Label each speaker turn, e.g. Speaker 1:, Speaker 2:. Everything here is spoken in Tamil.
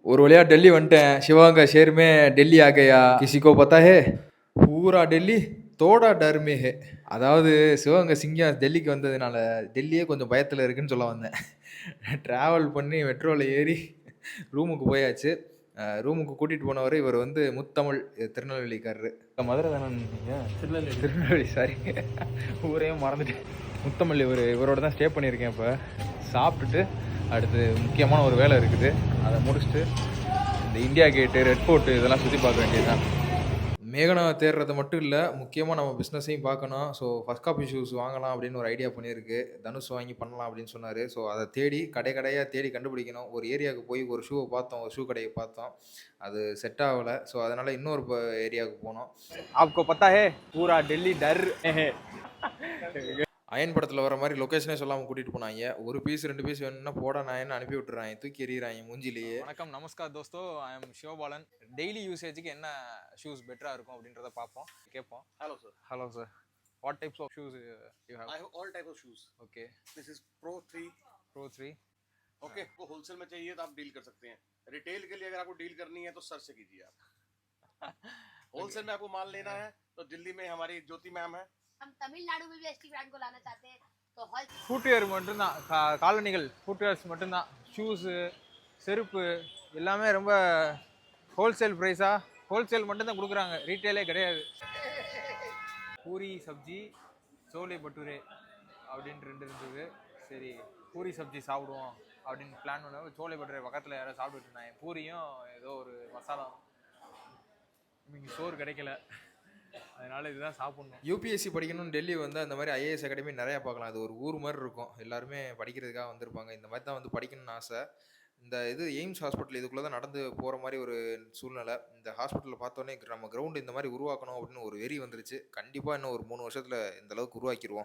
Speaker 1: ஒரு வழியா டெல்லி வந்துட்டேன். சிவா का शहर में दिल्ली आ गया. किसी को पता है? पूरा டெல்லி தோடா டர் மே है. அதாவது சிவகங்கை சிங்கம் டெல்லிக்கு வந்ததுனால, டெல்லியே கொஞ்சம் பயத்துல இருக்குன்னு சொல்ல வந்தேன். டிராவல் பண்ணி மெட்ரோல ஏறி ரூமுக்கு போயாச்சு. ரூமுக்கு கூட்டிட்டு போனவரு இவர் வந்து முத்தமிழ் திருநெல்வேலிக்காரரு. மதுரை தானே நீங்க? திருநெல்வேலி சாரி. ஊரையும் மறந்துட்டேன். முத்தமிழ் இவரோட தான் ஸ்டே பண்ணியிருக்கேன் இப்போ. சாப்பிட்டுட்டு அடுத்து முக்கியமான ஒரு வேலை இருக்குது. அதை முடிச்சுட்டு இந்த இந்தியா கேட்டு, ரெட் ஃபோர்ட்டு இதெல்லாம் சுற்றி பார்க்க வேண்டியதுதான். மேகனா தேடுறது மட்டும் இல்லை, முக்கியமாக நம்ம பிஸ்னஸையும் பார்க்கணும். ஸோ ஃபர்ஸ்ட் காப்பி ஷூஸ் வாங்கலாம் அப்படின்னு ஒரு ஐடியா பண்ணியிருக்கு. தனுஷ் வாங்கி பண்ணலாம் அப்படின்னு சொன்னார். ஸோ அதை தேடி கடையாக தேடி கண்டுபிடிக்கணும். ஒரு ஏரியாவுக்கு போய் ஒரு ஷூவை பார்த்தோம், ஒரு ஷூ கடையை பார்த்தோம். அது செட் ஆகலை. ஸோ அதனால் இன்னொரு ஏரியாவுக்கு போனோம். आपको पता है पूरा दिल्ली डर में है. அயன் படத்தில் வர மாதிரி லொக்கேஷனே சொல்லாமல் கூட்டிகிட்டு போனாங்க. ஒரு பீஸ் 2 பீஸ் வேணும்னா போட நான் அனுப்பி விட்டுறாங்க, தூக்கி எறிகிறாங்க மூஞ்சிலேயே. வணக்கம், நமஸ்கார் தோஸ்தோ, ஐ எம் சிவபாலன். டெய்லி யூசேஜுக்கு என்ன ஷூஸ் பெட்டராக இருக்கும் அப்படின்றத பார்ப்போம், கேட்போம். Hello sir. Hello sir. What types of shoes you have?
Speaker 2: I have all type of shoes.
Speaker 1: Okay.
Speaker 2: This is Pro 3.
Speaker 1: Pro 3.
Speaker 2: Okay, आपको होलसेल में चाहिए तो आप डील कर सकते हैं. रिटेल के लिए अगर आपको डील करनी है तो सर से कीजिए आप. होलसेल में आपको माल लेना है तो दिल्ली में हमारी ज्योति मैम है.
Speaker 3: हम तमिलनाडु में भी एसटी ब्रांड को लाना चाहते हैं तो हॉल
Speaker 1: ஃபுட்வேர் மட்டும்தான், காலணிகள் ஃபுட்வேர்ஸ் மட்டும்தான். ஷூஸு, செருப்பு எல்லாமே ரொம்ப ஹோல்சேல் ப்ரைஸாக ஹோல்சேல் மட்டும்தான் கொடுக்குறாங்க, ரீட்டெயிலே கிடையாது. பூரி சப்ஜி, சோலை பட்டூரே அப்படின்ட்டு 2 இருந்தது. சரி, பூரி சப்ஜி சாப்பிடுவோம் அப்படின்னு பிளான் பண்ண சோலை பட்டூரே பக்கத்தில் யாரோ சாப்பிட்டுட்டு இருந்தாங்க. பூரியும் ஏதோ ஒரு மசாலா, இங்கே சோறு கிடைக்கல, அதனால இதுதான் சாப்பிட்ணும். யூபிஎஸ்சி படிக்கணும்னு டெல்லி வந்து அந்த மாதிரி ஐஏஎஸ் அகாடமி நிறையா பார்க்கலாம். அது ஒரு ஊர் மாதிரி இருக்கும், எல்லாருமே படிக்கிறதுக்காக வந்திருப்பாங்க. இந்த மாதிரி தான் வந்து படிக்கணும்னு ஆசை. இந்த இது எய்ம்ஸ் ஹாஸ்பிட்டல் இதுக்குள்ளே தான் நடந்து போகிற மாதிரி ஒரு சூழ்நிலை. இந்த ஹாஸ்பிட்டலில் பார்த்தோன்னே நம்ம கிரவுண்டு இந்த மாதிரி உருவாக்கணும் அப்படின்னு ஒரு வெறி வந்துருச்சு. கண்டிப்பாக இன்னும் ஒரு 3 வருஷத்தில் இந்த அளவுக்கு உருவாக்கிடுவோம்.